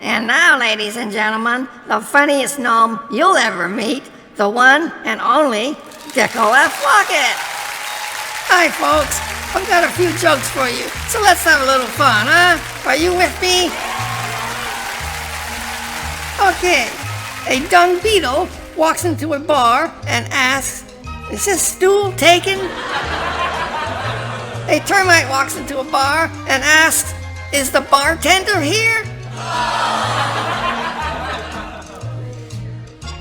And now, ladies and gentlemen, the funniest gnome you'll ever meet, the one and only Dickel F. Lockett. Hi, folks. I've got a few jokes for you, so let's have a little fun, huh? Are you with me? Okay. A dung beetle walks into a bar and asks, "Is this stool taken?" A termite walks into a bar and asks, "Is the bartender here?"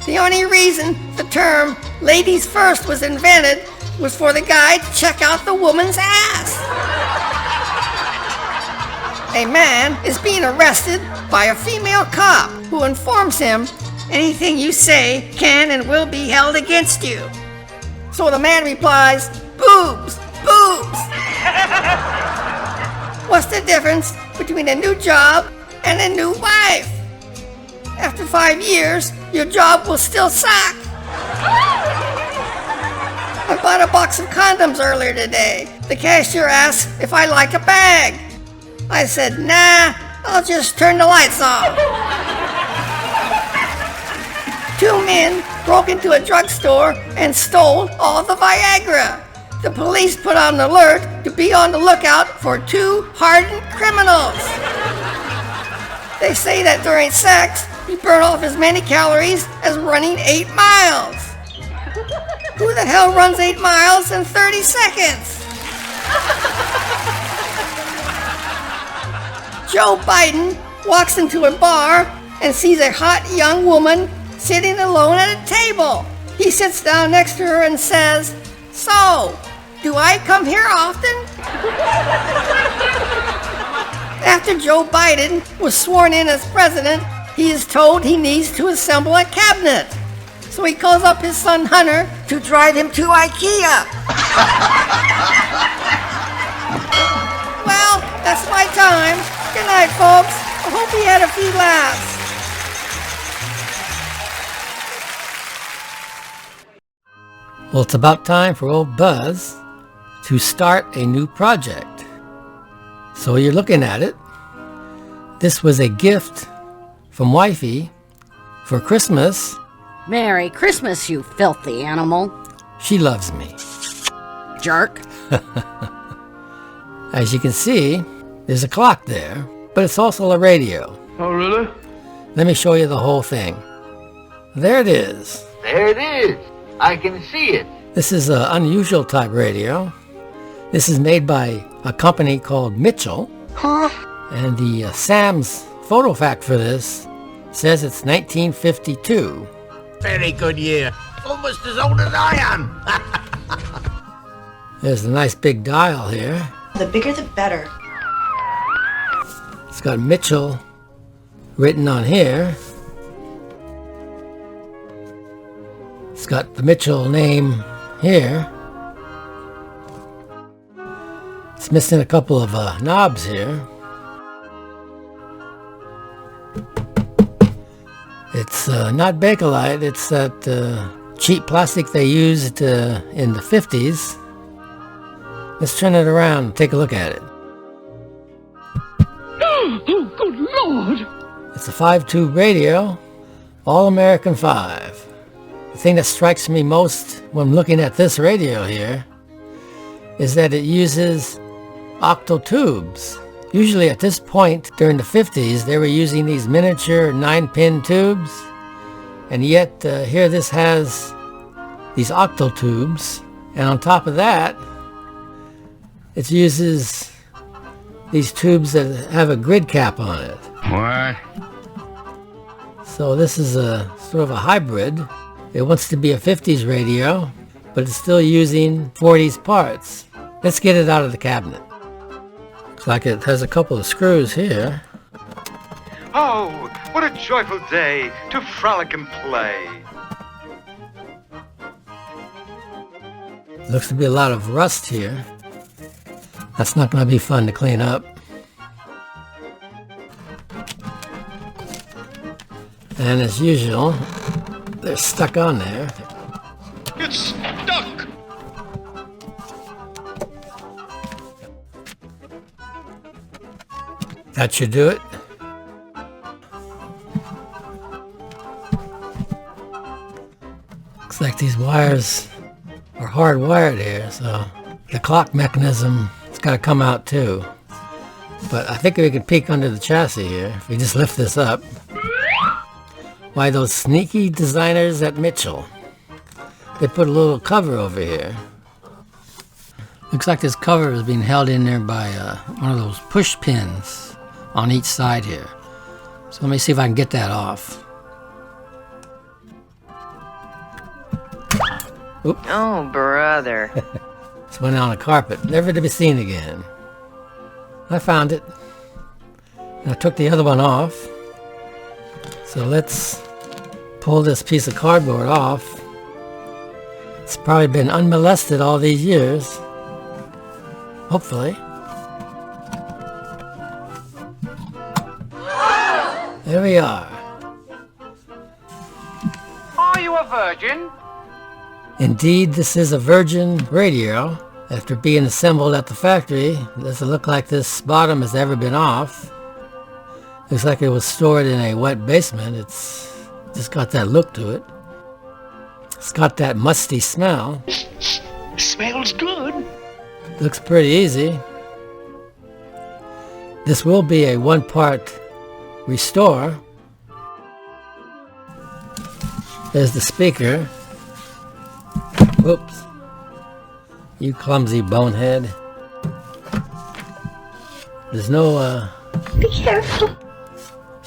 The only reason the term ladies first was invented was for the guy to check out the woman's ass. A man is being arrested by a female cop who informs him anything you say can and will be held against you. So the man replies, "Boobs, boobs." What's the difference between a new job and a new wife? After 5 years, your job will still suck. I bought a box of condoms earlier today. The cashier asked if I like a bag. I said, "Nah, I'll just turn the lights off." 2 men broke into a drugstore and stole all the Viagra. The police put on an alert to be on the lookout for 2 hardened criminals. They say that during sex, you burn off as many calories as running 8 miles. Who the hell runs 8 miles in 30 seconds? Joe Biden walks into a bar and sees a hot young woman sitting alone at a table. He sits down next to her and says, "So, do I come here often?" After Joe Biden was sworn in as president, he is told he needs to assemble a cabinet. So he calls up his son Hunter to drive him to IKEA. Well, that's my time. Good night, folks. I hope you had a few laughs. Well, it's about time for old Buzz to start a new project. So you're looking at it. This was a gift from Wifey for Christmas. Merry Christmas, you filthy animal. She loves me. Jerk. As you can see, there's a clock there, but it's also a radio. Oh, really? Let me show you the whole thing. There it is. There it is. I can see it. This is an unusual type radio. This is made by a company called Mitchell. Huh? And the Sam's photo fact for this says it's 1952. Very good year. Almost as old as I am. There's a nice big dial here. The bigger the better. It's got Mitchell written on here. It's got the Mitchell name here. It's missing a couple of knobs here. It's not Bakelite, it's that cheap plastic they used in the 50s. Let's turn it around and take a look at it. Oh, good Lord! It's a 5-tube radio, All American 5. The thing that strikes me most when looking at this radio here is that it uses octal tubes. Usually at this point during the 50s they were using these miniature 9-pin tubes, and yet here this has these octal tubes, and on top of that it uses these tubes that have a grid cap on it. What? So this is a sort of a hybrid. It wants to be a 50s radio, but it's still using 40s parts. Let's get it out of the cabinet. Looks like it has a couple of screws here. Oh, what a joyful day to frolic and play. Looks to be a lot of rust here. That's not going to be fun to clean up. And as usual, they're stuck on there. It's stuck! That should do it. Looks like these wires are hardwired here, so the clock mechanism has got to come out too. But I think we can peek under the chassis here if we just lift this up. Why, those sneaky designers at Mitchell, they put a little cover over here. Looks like this cover is being held in there by one of those push pins on each side here. So let me see if I can get that off. Oops. Oh, brother. This went on a carpet, never to be seen again. I found it. And I took the other one off. So let's pull this piece of cardboard off. It's probably been unmolested all these years. Hopefully. There we are. Are you a virgin? Indeed, this is a Virgin radio. After being assembled at the factory, it doesn't look like this bottom has ever been off. Looks like it was stored in a wet basement. It's just got that look to it. It's got that musty smell. Smells good. Looks pretty easy. This will be a one-part restore. There's the speaker. Oops. You clumsy bonehead. There's no Be careful.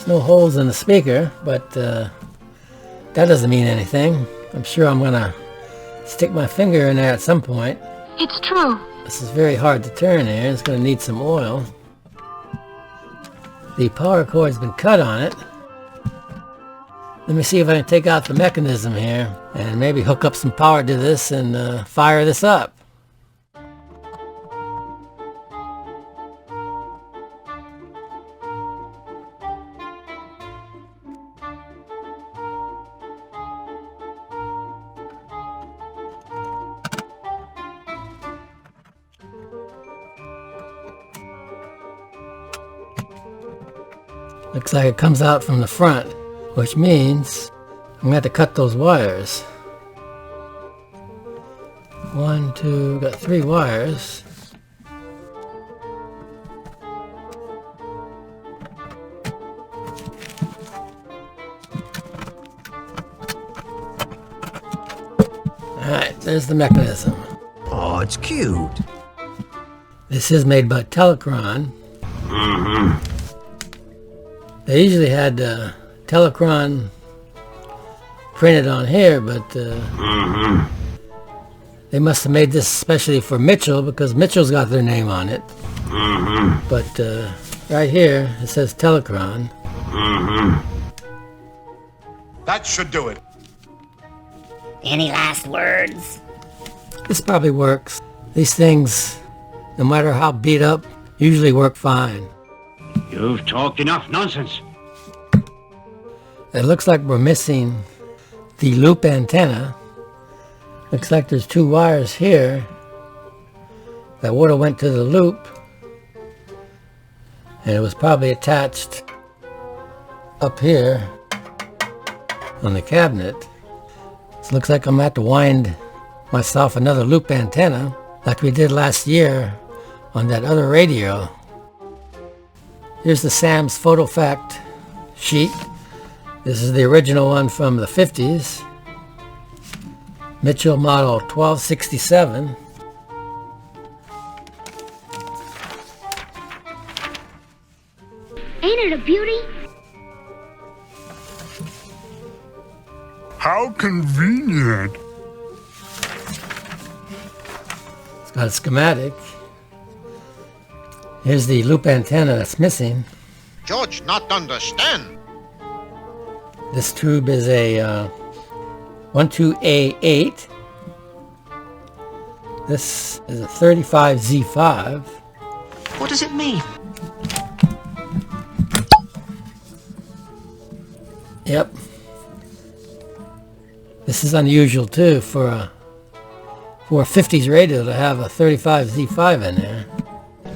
there's no holes in the speaker, but that doesn't mean anything. I'm sure I'm gonna stick my finger in there at some point. It's true. This is very hard to turn here. It's gonna need some oil. The power cord's been cut on it. Let me see if I can take out the mechanism here and maybe hook up some power to this and fire this up. Looks like it comes out from the front, which means I'm going to have to cut those wires. 1, 2, got 3 wires. Alright, there's the mechanism. Oh, it's cute. This is made by Telecron. They usually had Telecron printed on here, but they must have made this especially for Mitchell because Mitchell's got their name on it. But right here it says Telecron. That should do it. Any last words? This probably works. These things, no matter how beat up, usually work fine. You've talked enough nonsense. It looks like we're missing the loop antenna. Looks like there's 2 wires here that would have went to the loop, and it was probably attached up here on the cabinet. So it looks like I'm going to have to wind myself another loop antenna like we did last year on that other radio. Here's the Sam's PhotoFact sheet. This is the original one from the 50s. Mitchell model 1267. Ain't it a beauty? How convenient. It's got a schematic. Here's the loop antenna that's missing. George not understand. This tube is a 12A8. This is a 35Z5. What does it mean? Yep. This is unusual too for a 50s radio to have a 35Z5 in there.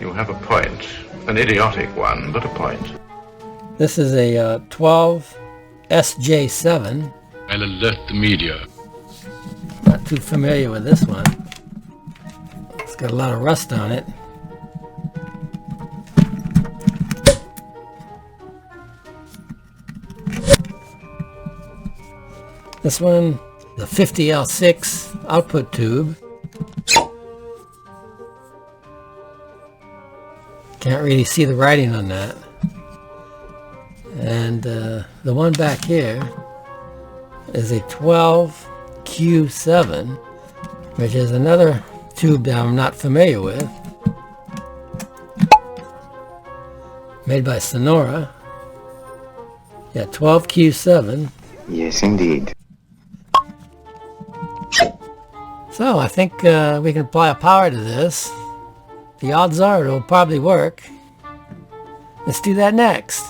You have a point. An idiotic one, but a point. This is a 12 SJ7. I'll alert the media. too familiar with this one. It's got a lot of rust on it. This one, the 50L6 output tube. Can't really see the writing on that. And the one back here is a 12Q7, which is another tube that I'm not familiar with. Made by Sonora. Yeah, 12Q7. Yes, indeed. So I think we can apply a power to this. The odds are it'll probably work. Let's do that next.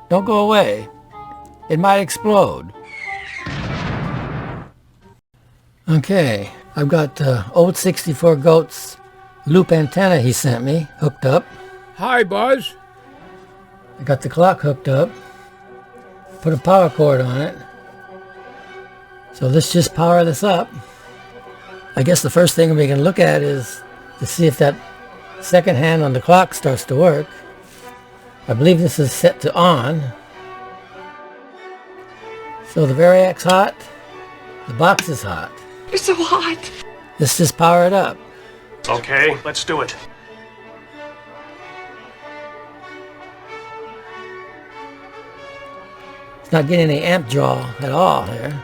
Don't go away. It might explode. Okay, I've got old 64 Goat's loop antenna he sent me hooked up. Hi, Buzz. I got the clock hooked up. Put a power cord on it. So let's just power this up. I guess the first thing we can look at is to see if that second hand on the clock starts to work. I believe this is set to on. So the Variac's hot. The box is hot. It's so hot. Let's just power it up. Okay, let's do it. It's not getting any amp draw at all here.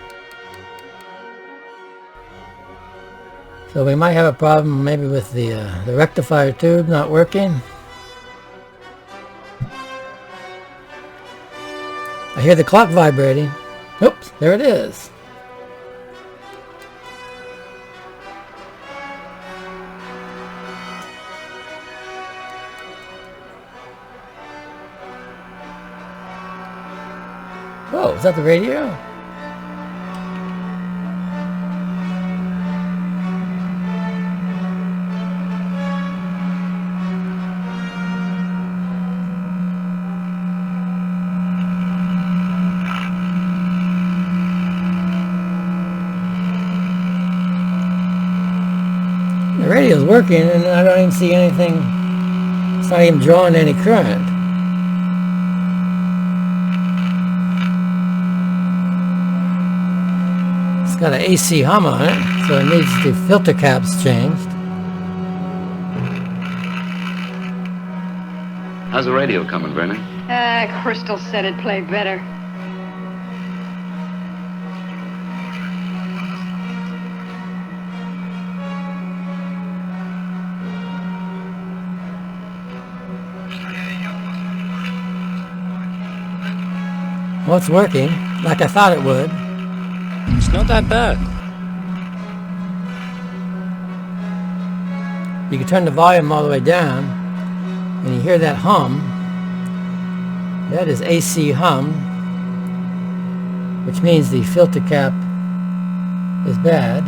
So we might have a problem maybe with the rectifier tube not working. I hear the clock vibrating. Oops, there it is. Whoa, is that the radio? The radio's working and I don't even see anything. It's not even drawing any current. It's got an AC hum on it, so it needs the filter caps changed. How's the radio coming, Brennan? Crystal said it'd play better. Well, it's working, like I thought it would. It's not that bad. You can turn the volume all the way down, and you hear that hum. That is AC hum, which means the filter cap is bad.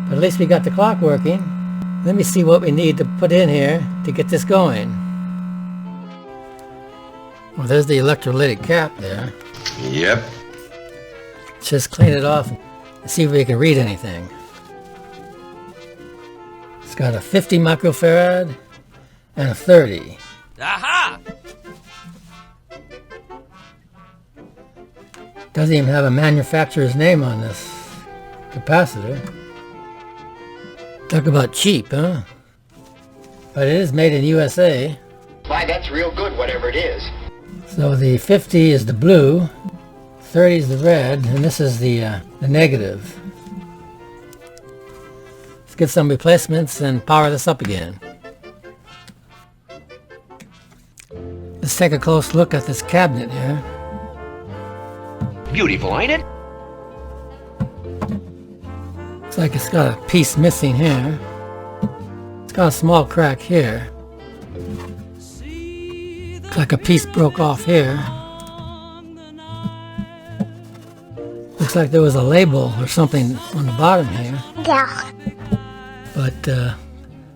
But at least we got the clock working. Let me see what we need to put in here to get this going. Well, there's the electrolytic cap there. Yep. Let's just clean it off and see if we can read anything. It's got a 50 microfarad and a 30. Aha! Doesn't even have a manufacturer's name on this capacitor. Talk about cheap, huh? But it is made in USA. Why, that's real good, whatever it is. So the 50 is the blue, 30 is the red, and this is the negative. Let's get some replacements and power this up again. Let's take a close look at this cabinet here. Beautiful, ain't it? Looks like it's got a piece missing here. It's got a small crack here. Looks like a piece broke off here. Looks like there was a label or something on the bottom here. Yeah. But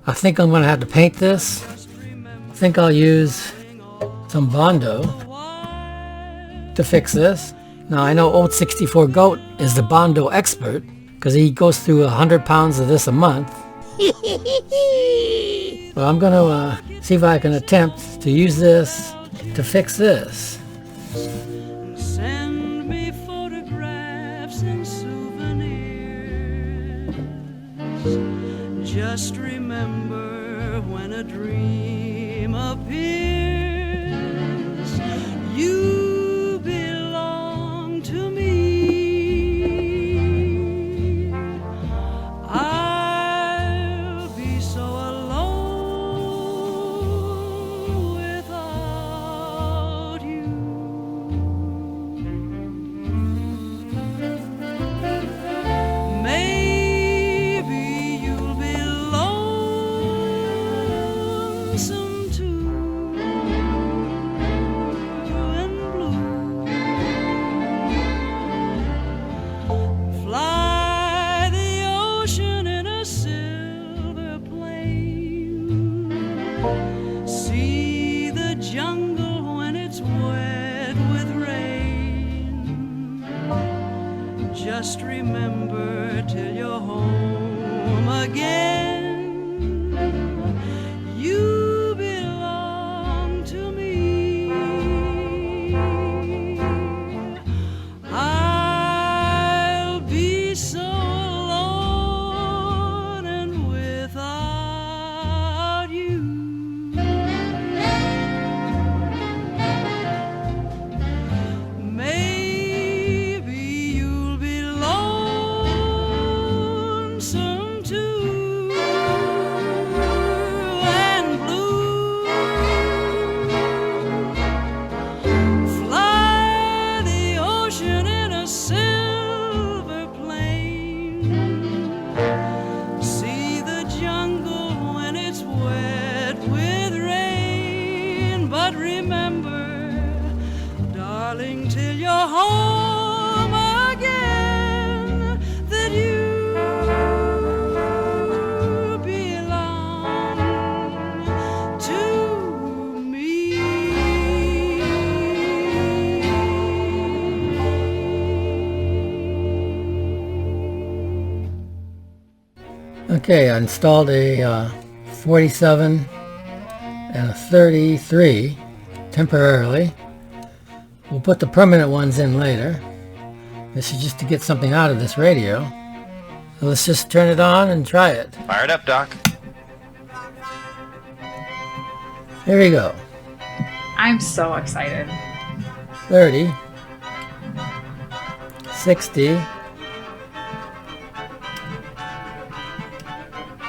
I think I'm going to have to paint this. I think I'll use some Bondo to fix this. Now I know Old 64 Goat is the Bondo expert because he goes through 100 pounds of this a month. Well, I'm going to see if I can attempt to use this to fix this. Send me photographs and souvenirs. Just remember when a dream appears, you belong to me. I'll be so alone without you. Maybe you'll be lonesome too and blue. Fly the ocean in a silver plane. See the jungle when it's wet with rain. Just remember till you're home again, you belong to me. I'll be so alone and without you. Maybe you'll be lonesome too and blue. Fly the ocean in a silver plane. See the jungle when it's wet with rain. But remember, darling, till you're home again, that you belong to me. Okay, I installed a 47 and a 33 temporarily. We'll put the permanent ones in later. This is just to get something out of this radio. So let's just turn it on and try it. Fire it up, Doc. Here we go. I'm so excited. 30, 60,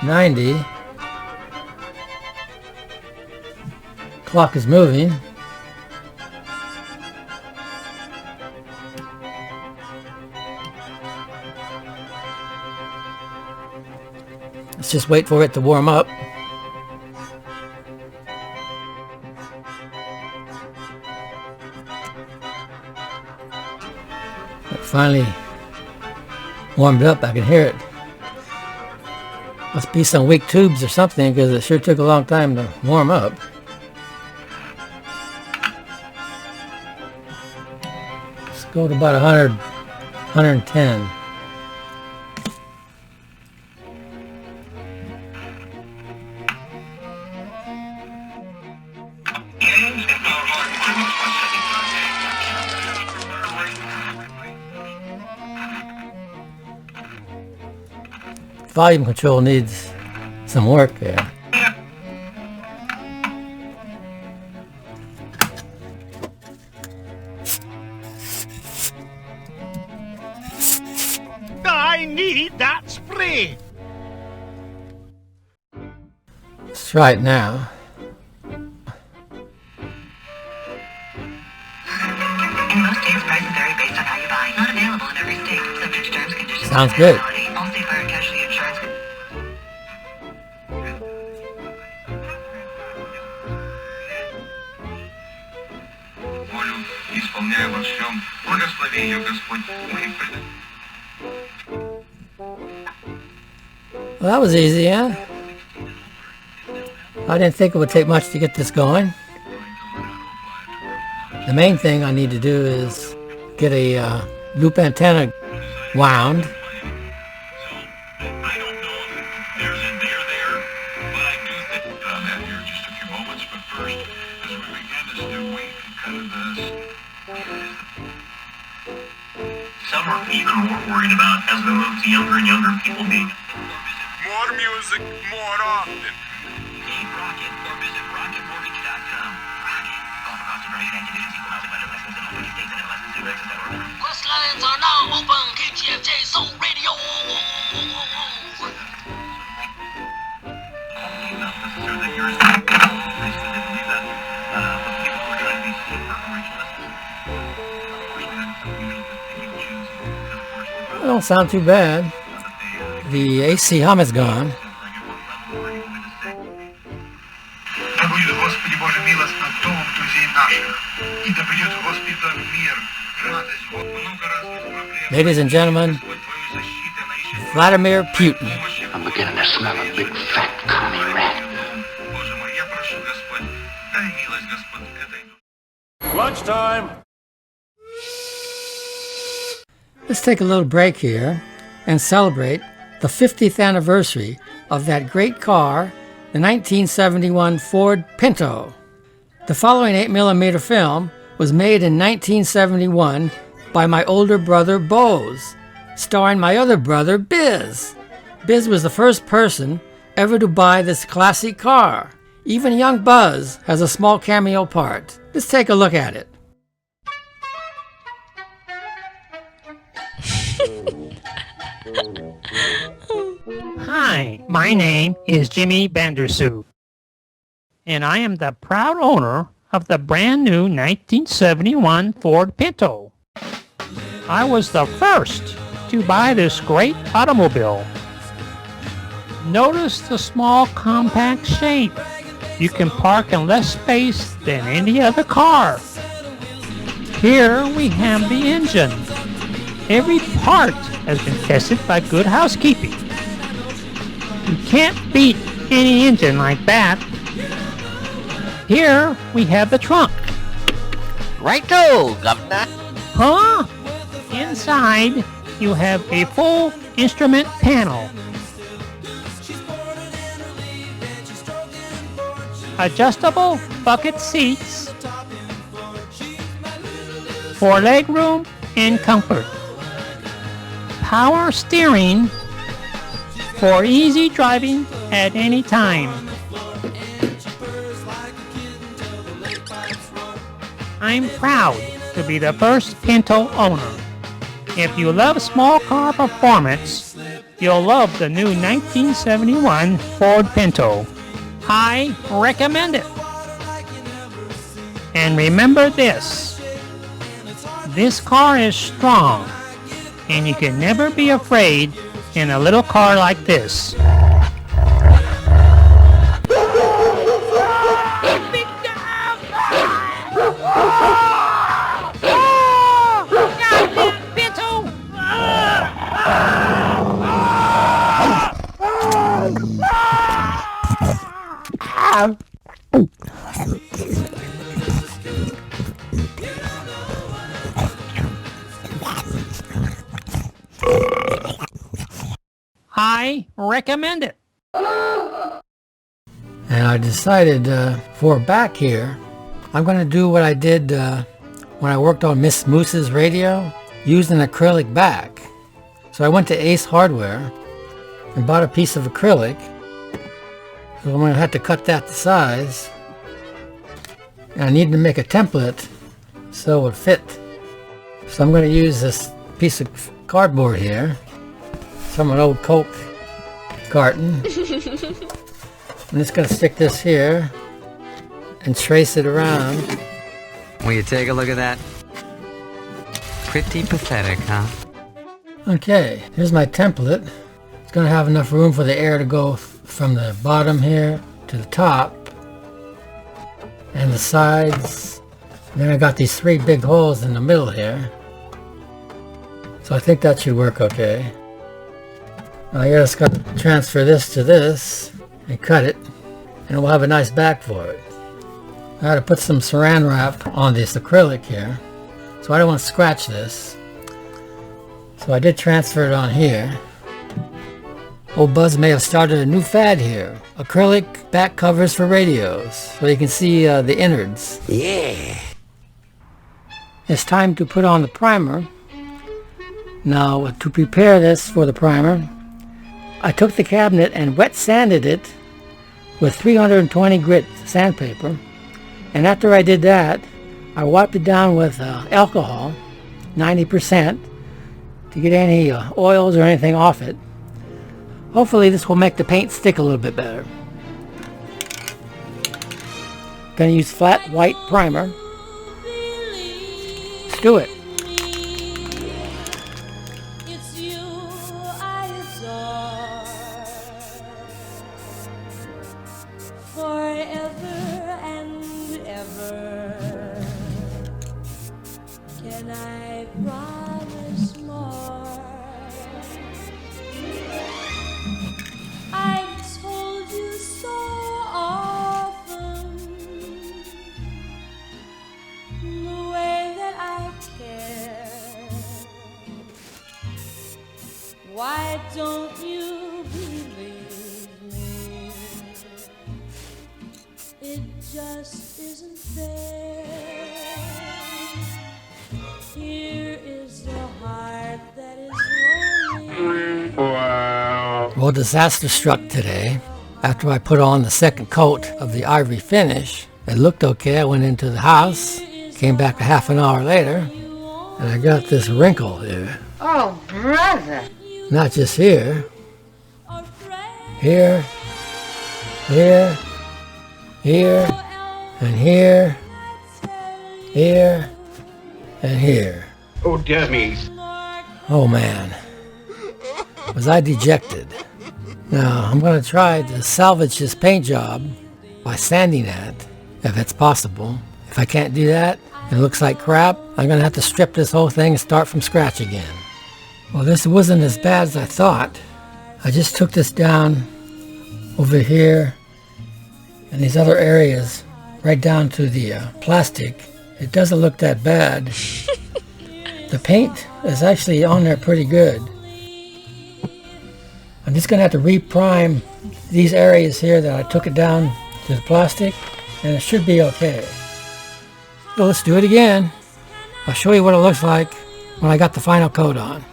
90. Clock is moving. Let's just wait for it to warm up. It finally warmed up. I can hear it. Must be some weak tubes or something, because it sure took a long time to warm up. Let's go to about 100, 110. Volume control needs some work there. I need that spray. Let's try it now. In most states, prices vary based on how you buy. Not available in every state. Subject to terms, conditions, Sounds good. Allstate Fire and Casualty Insurance. Волю исполняю во всем. Благослови ее Господь моих предков. Well, that was easy, huh? I didn't think it would take much to get this going. The main thing I need to do is get a loop antenna wound Some are even more worried about, as we move to younger and younger people, being More music, more often. Team Rocket or visit rocketmortgage.com. Rocket. Call for cost information and conditions equal housing lender license in all 50 states and MLS and regs, etc. Quest lines are now open. KGFJ Soul Radio. Not necessarily that yours is basically they believe that but people who are trying to be super originalists. It don't sound too bad. The AC hum is gone. Да будет, Господи Боже, милость над домом друзей наших, и да придет Господа мир, радость, много разных проблем. Ladies and gentlemen, Vladimir Putin. I'm beginning to smell a big fat commie rat. Боже мой, я прошу, Господь, дай милость, Господь, этой... Lunchtime! Let's take a little break here and celebrate the 50th anniversary of that great car, the 1971 Ford Pinto. The following 8mm film was made in 1971 by my older brother Bose, starring my other brother Biz. Biz was the first person ever to buy this classic car. Even young Buzz has a small cameo part. Let's take a look at it. Hi, my name is Jimmy Vandersoo, and I am the proud owner of the brand new 1971 Ford Pinto. I was the first to buy this great automobile. Notice the small compact shape. You can park in less space than any other car. Here we have the engine. Every part has been tested by Good Housekeeping. You can't beat any engine like that. Here we have the trunk. Righto, Governor. Huh? Inside you have a full instrument panel. Adjustable bucket seats for legroom and comfort. Power steering for easy driving at any time. I'm proud to be the first Pinto owner. If you love small car performance, you'll love the new 1971 Ford Pinto. I recommend it. And remember this. This car is strong, and you can never be afraid in a little car like this. I recommend it. And I decided for back here, I'm going to do what I did when I worked on Miss Moose's radio, used an acrylic back. So I went to Ace Hardware and bought a piece of acrylic. So I'm going to have to cut that to size. And I need to make a template so it would fit. So I'm going to use this piece of cardboard here from an old Coke carton. I'm just going to stick this here and trace it around. Will you take a look at that? Pretty pathetic, huh? Okay, here's my template. It's going to have enough room for the air to go from the bottom here to the top and the sides. And then I got these 3 big holes in the middle here. So I think that should work okay. I just got to transfer this to this and cut it, and we'll have a nice back for it. I had to put some saran wrap on this acrylic here, so I don't want to scratch this. So I did transfer it on here. Old Buzz may have started a new fad here. Acrylic back covers for radios, so you can see the innards. Yeah. It's time to put on the primer. Now, to prepare this for the primer, I took the cabinet and wet sanded it with 320 grit sandpaper, and after I did that, I wiped it down with alcohol, 90%, to get any oils or anything off it. Hopefully this will make the paint stick a little bit better. Gonna use flat white primer. Let's do it. Why don't you believe me? It just isn't fair. Here is the heart that is lonely. Wow. Well, disaster struck today. After I put on the second coat of the ivory finish, it looked okay. I went into the house, came back a half an hour later, and I got this wrinkle here. Oh, brother. Not just here. Here, here, here, and here, here, and here. Oh, dummies. Oh man, was I dejected. Now, I'm going to try to salvage this paint job by sanding it, if it's possible. If I can't do that, and it looks like crap, I'm going to have to strip this whole thing and start from scratch again. Well, this wasn't as bad as I thought. I just took this down over here and these other areas right down to the plastic. It doesn't look that bad. The paint is actually on there pretty good. I'm just going to have to reprime these areas here that I took it down to the plastic, and it should be okay. So let's do it again. I'll show you what it looks like when I got the final coat on.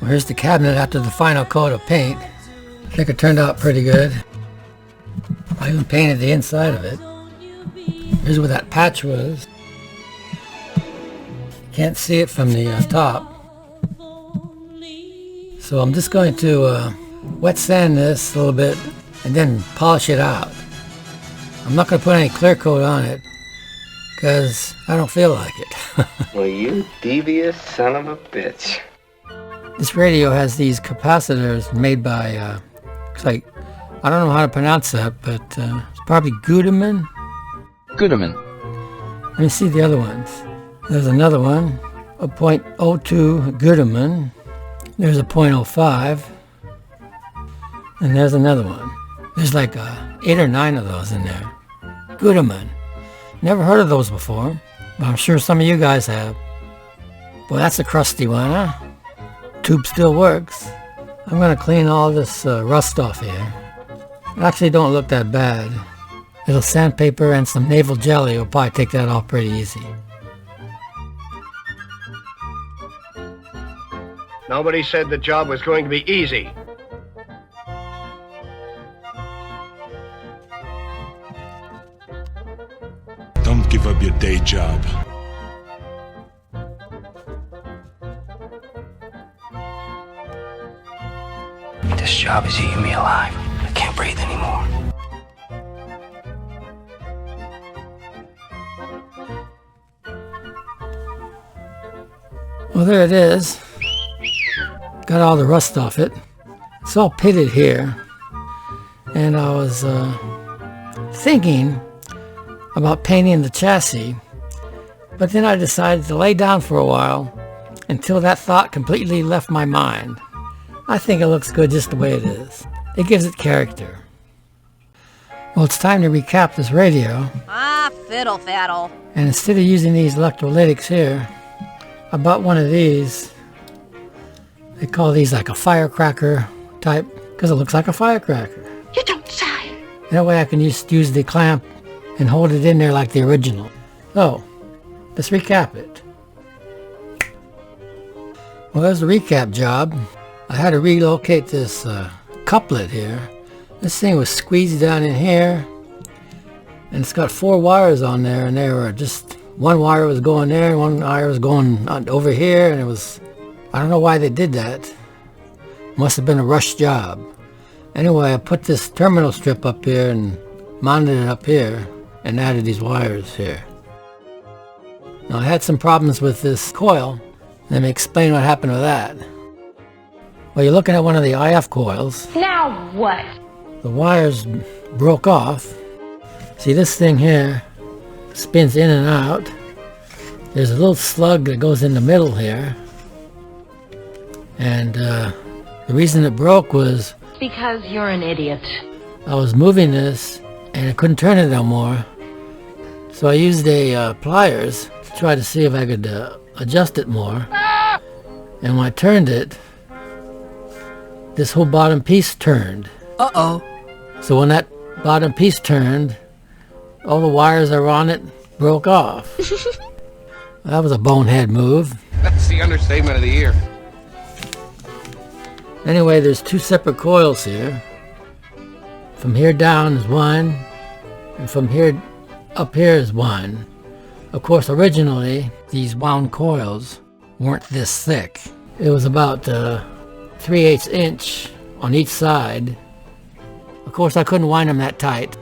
Well, here's the cabinet after the final coat of paint. I think it turned out pretty good. I even painted the inside of it. Here's where that patch was. Can't see it from the top. So I'm just going to wet sand this a little bit and then polish it out. I'm not going to put any clear coat on it because I don't feel like it. Well, you devious son of a bitch. This radio has these capacitors made by, looks like, I don't know how to pronounce that, but it's probably Gudeman. Gudeman. Let me see the other ones. There's another one, a .02 Gudeman. There's a .05. And there's another one. There's like 8 or 9 of those in there. Gudeman. Never heard of those before, but I'm sure some of you guys have. Well, that's a crusty one, huh? Tube still works. I'm going to clean all this rust off here. It actually don't look that bad. A little sandpaper and some navel jelly will probably take that off pretty easy. Nobody said the job was going to be easy. Don't give up your day job. This job is eating me alive. I can't breathe anymore. Well, there it is. Got all the rust off it. It's all pitted here. And I was thinking about painting the chassis, but then I decided to lay down for a while until that thought completely left my mind. I think it looks good just the way it is. It gives it character. Well, it's time to recap this radio. Ah, fiddle faddle. And instead of using these electrolytics here, I bought one of these. They call these like a firecracker type, because it looks like a firecracker. You don't say. That way I can just use the clamp and hold it in there like the original. So, let's recap it. Well, there's a recap job. I had to relocate this couplet here. This thing was squeezed down in here, and it's got 4 wires on there, and they were just, one wire was going there, one wire was going over here, and it was, I don't know why they did that. Must have been a rush job. Anyway, I put this terminal strip up here and mounted it up here and added these wires here. Now I had some problems with this coil. Let me explain what happened with that. Well, you're looking at one of the IF coils. Now what? The wires broke off. See, this thing here spins in and out. There's a little slug that goes in the middle here. And the reason it broke was Because you're an idiot. I was moving this and I couldn't turn it no more. So I used a pliers to try to see if I could adjust it more. And when I turned it, this whole bottom piece turned. Uh-oh. So when that bottom piece turned, all the wires that were on it broke off. That was a bonehead move. That's the understatement of the year. Anyway, there's 2 separate coils here. From here down is one, and from here up here is one. Of course, originally, these wound coils weren't this thick. It was about 3/8 inch on each side. Of course, I couldn't wind them that tight,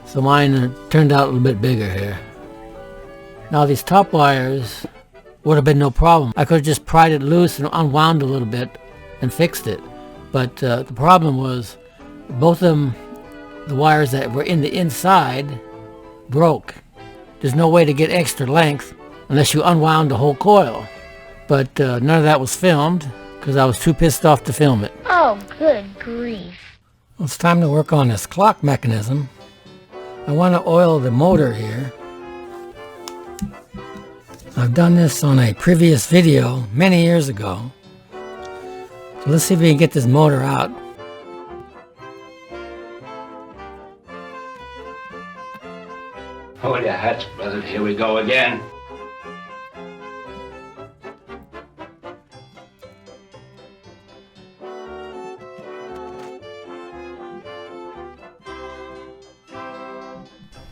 so mine turned out a little bit bigger here. Now these top wires would have been no problem. I could have just pried it loose and unwound a little bit and fixed it. But the problem was both of them, the wires that were in the inside, broke. There's no way to get extra length unless you unwound the whole coil. But none of that was filmed because I was too pissed off to film it. Oh, good grief. Well, it's time to work on this clock mechanism. I want to oil the motor here. I've done this on a previous video many years ago. So let's see if we can get this motor out. Hold your hats, brother. Here we go again.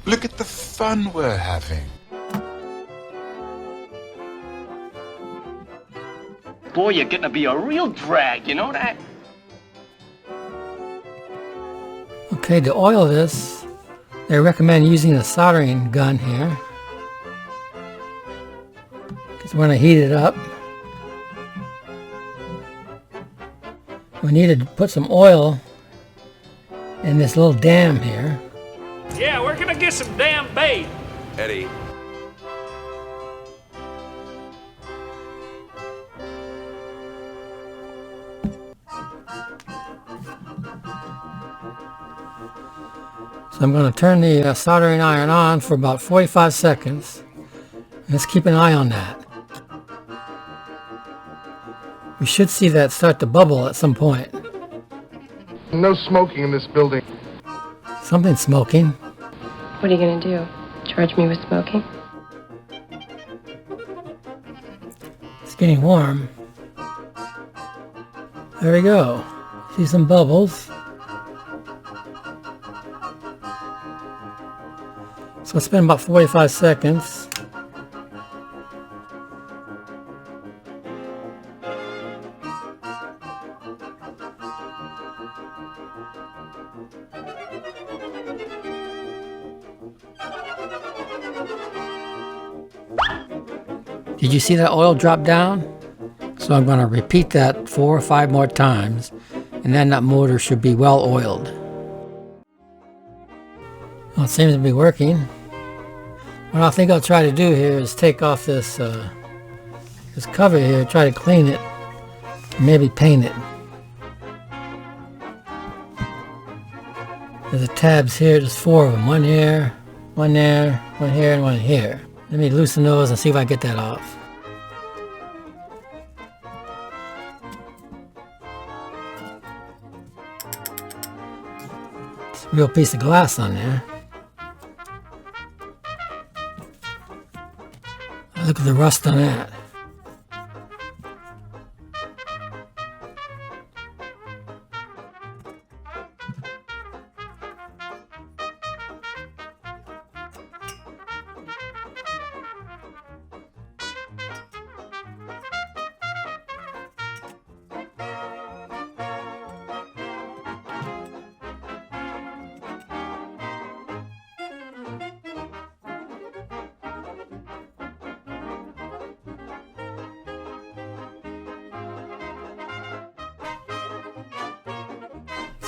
Look at the fun we're having. Boy, you're getting to be a real drag, you know that? Okay, to oil this, they recommend using a soldering gun here. Because we're going to heat it up. We need to put some oil in this little dam here. Yeah, we're gonna get some damn bait. Eddie. So I'm going to turn the soldering iron on for about 45 seconds. Let's keep an eye on that. We should see that start to bubble at some point. No smoking in this building. Something's smoking. What are you gonna do? Charge me with smoking? It's getting warm. There we go. See some bubbles. So it's been about 45 seconds. Did you see that oil drop down? So I'm going to repeat that 4 or 5 more times, and then that motor should be well oiled. Well, it seems to be working. What I think I'll try to do here is take off this cover here, try to clean it, maybe paint it. There's the tabs here, there's 4 of them. One here, one there, one here, and one here. Let me loosen those and see if I get that off. It's a real piece of glass on there. Look at the rust on that.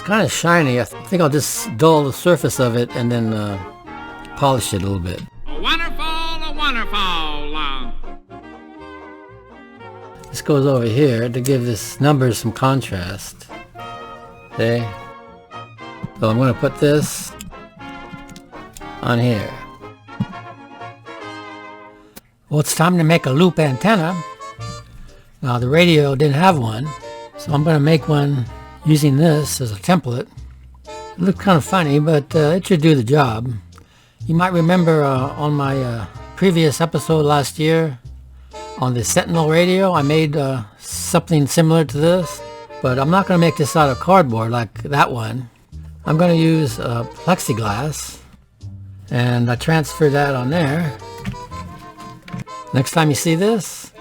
kind of shiny. I think I'll just dull the surface of it and then polish it a little bit. A wonderful. This goes over here to give this number some contrast. See? So I'm going to put this on here. Well, it's time to make a loop antenna. Now the radio didn't have one, so I'm going to make one using this as a template. It looked kind of funny, but it should do the job. You might remember on my previous episode last year on the Sentinel radio, I made something similar to this, but I'm not going to make this out of cardboard like that one. I'm going to use plexiglass, and I transfer that on there. Next time you see this,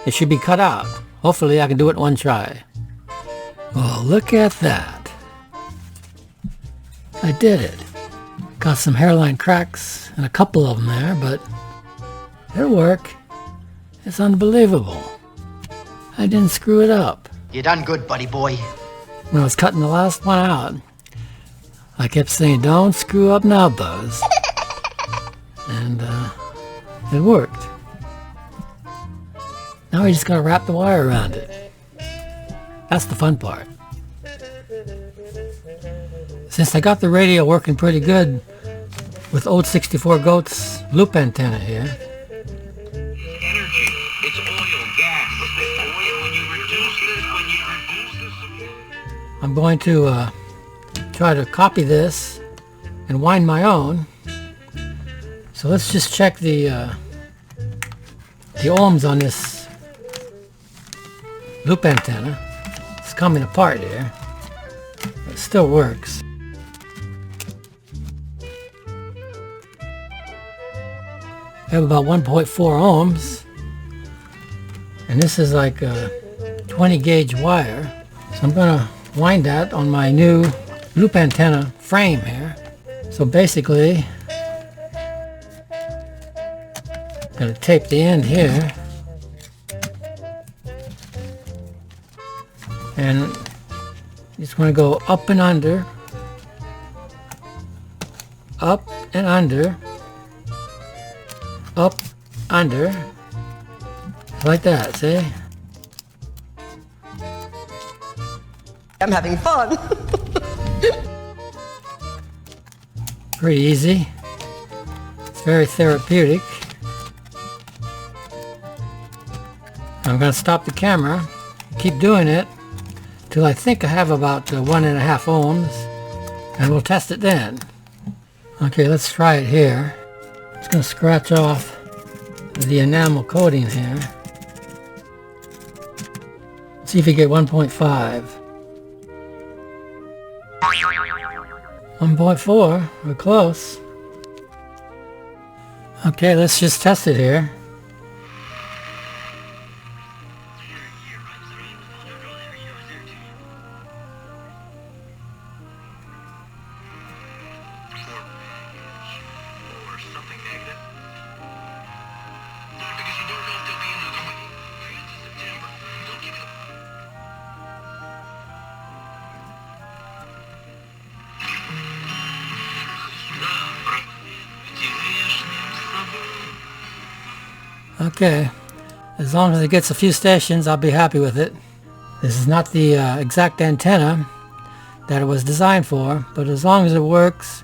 it should be cut out. Hopefully I can do it one try. Well, look at that. I did it. Got some hairline cracks and a couple of them there, but it'll work. It's unbelievable. I didn't screw it up. You done good, buddy boy. When I was cutting the last one out, I kept saying, "Don't screw up now, Buzz." And it worked. Now we just gotta wrap the wire around it. That's the fun part. Since I got the radio working pretty good with old 64 Goats loop antenna here, I'm going to try to copy this and wind my own. So let's just check the ohms on this loop antenna. It's coming apart here. It still works. I have about 1.4 ohms, and this is like a 20 gauge wire. So I'm going to wind that on my new loop antenna frame here. So basically, I'm going to tape the end here, and just want to go up and under, up and under, up, under, like that, see? I'm having fun. Pretty easy. It's very therapeutic. I'm going to stop the camera, keep doing it till I think I have about 1.5 ohms, and we'll test it then. Okay, let's try it here. Just going to scratch off the enamel coating here. See if you get 1.5. 1.4, we're close. Okay, let's just test it here. Okay, as long as it gets a few stations, I'll be happy with it. This is not the exact antenna that it was designed for, but as long as it works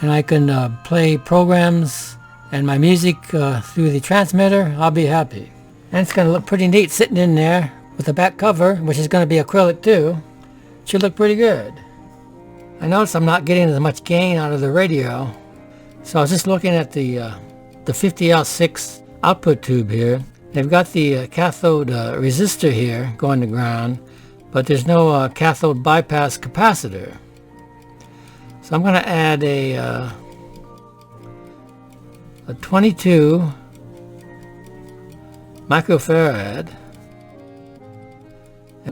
and I can play programs and my music through the transmitter, I'll be happy. And it's going to look pretty neat sitting in there with the back cover, which is going to be acrylic too. Should look pretty good. I notice I'm not getting as much gain out of the radio, so I was just looking at the 50L6 output tube here. They've got the cathode resistor here going to ground, but there's no cathode bypass capacitor. So I'm going to add a 22 microfarad.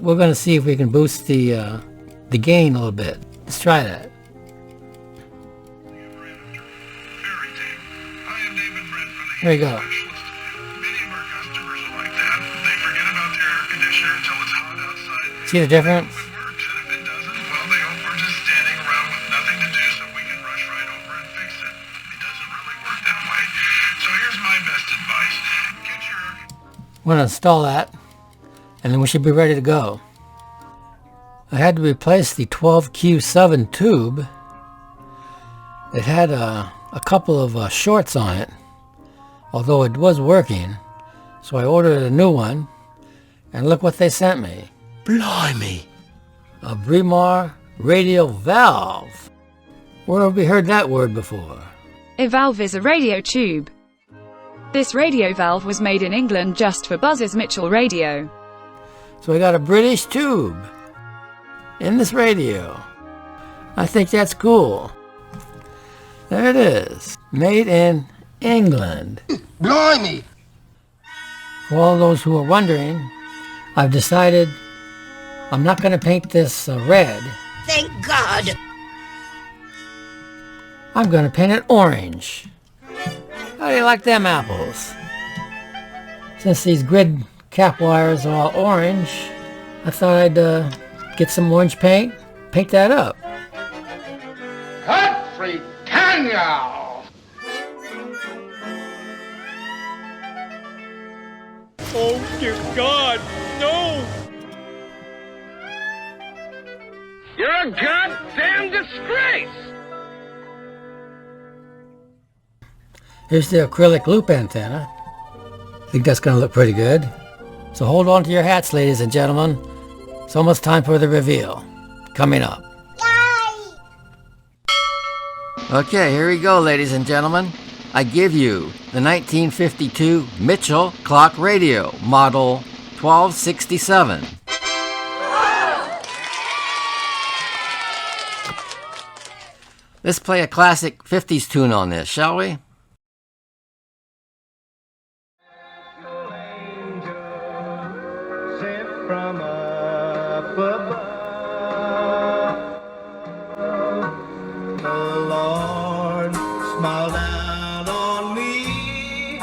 We're going to see if we can boost the gain a little bit. Let's try that. There you go. See the difference? going to install that, and then we should be ready to go. I had to replace the 12Q7 tube. It had a couple of shorts on it, although it was working. So I ordered a new one, and look what they sent me. Blimey! A Bremar radial valve. Where have we heard that word before? A valve is a radio tube. This radio valve was made in England just for Buzz's Mitchell radio. So we got a British tube in this radio. I think that's cool. There it is. Made in England. Blimey! For all those who are wondering, I've decided I'm not going to paint this red. Thank God! I'm going to paint it orange. How do you like them apples? Since these grid cap wires are all orange, I thought I'd get some orange paint, paint that up. Godfrey Daniel! Oh, dear God, no! You're a goddamn disgrace! Here's the acrylic loop antenna. I think that's going to look pretty good. So hold on to your hats, ladies and gentlemen. It's almost time for the reveal. Coming up. Yay! Okay, here we go, ladies and gentlemen. I give you the 1952 Mitchell clock radio, model 1267. Let's play a classic 50s tune on this, shall we? From up above, the Lord smiled down on me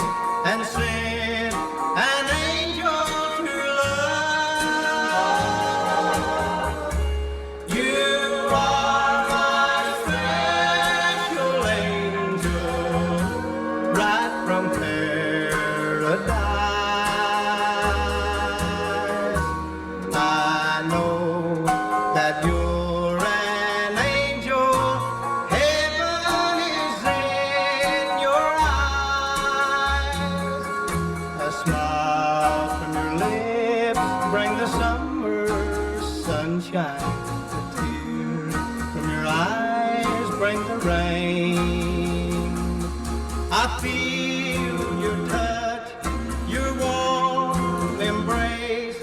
and sent an angel to love. You are my special angel, right from paradise. I know that you're an angel. Heaven is in your eyes. A smile from your lips bring the summer sunshine. A tear from your eyes bring the rain. I feel your touch, your warm embrace,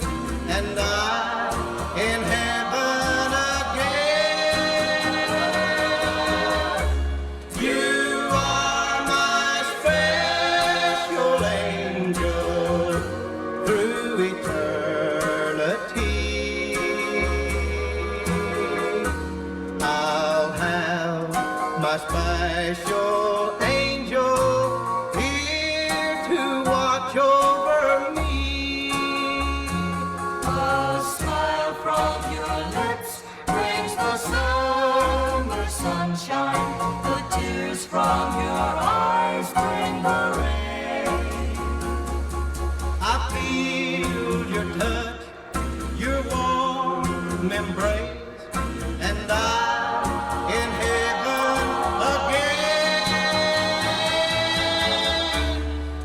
and I'm in heaven again. You are my special angel through eternity. I'll have my special angel here to watch over me. A smile from your lips brings the summer sunshine. The tears from your eyes bring the rain. I feel your touch, your warm embrace, and I'm in heaven again.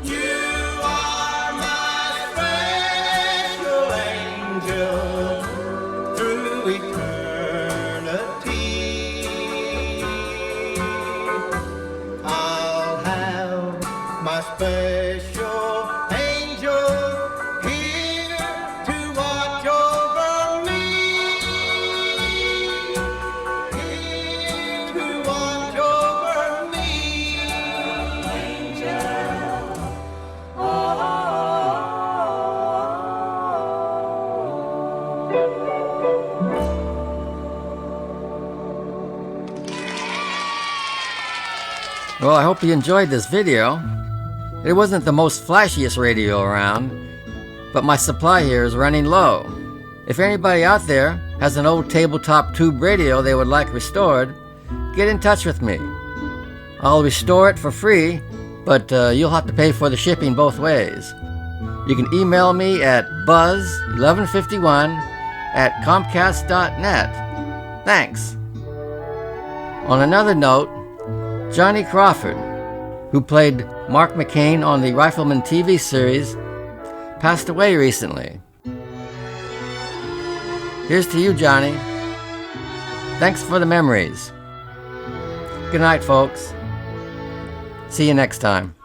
You are my special angel through eternity. I'll have my special angel here to watch over me. Here to watch over me. Angel. Well, I hope you enjoyed this video. It wasn't the most flashiest radio around, but my supply here is running low. If anybody out there has an old tabletop tube radio they would like restored, get in touch with me. I'll restore it for free, but you'll have to pay for the shipping both ways. You can email me at buzz1151@comcast.net. Thanks. On another note, Johnny Crawford, who played Mark McCain on the Rifleman TV series, passed away recently. Here's to you, Johnny. Thanks for the memories. Good night, folks. See you next time.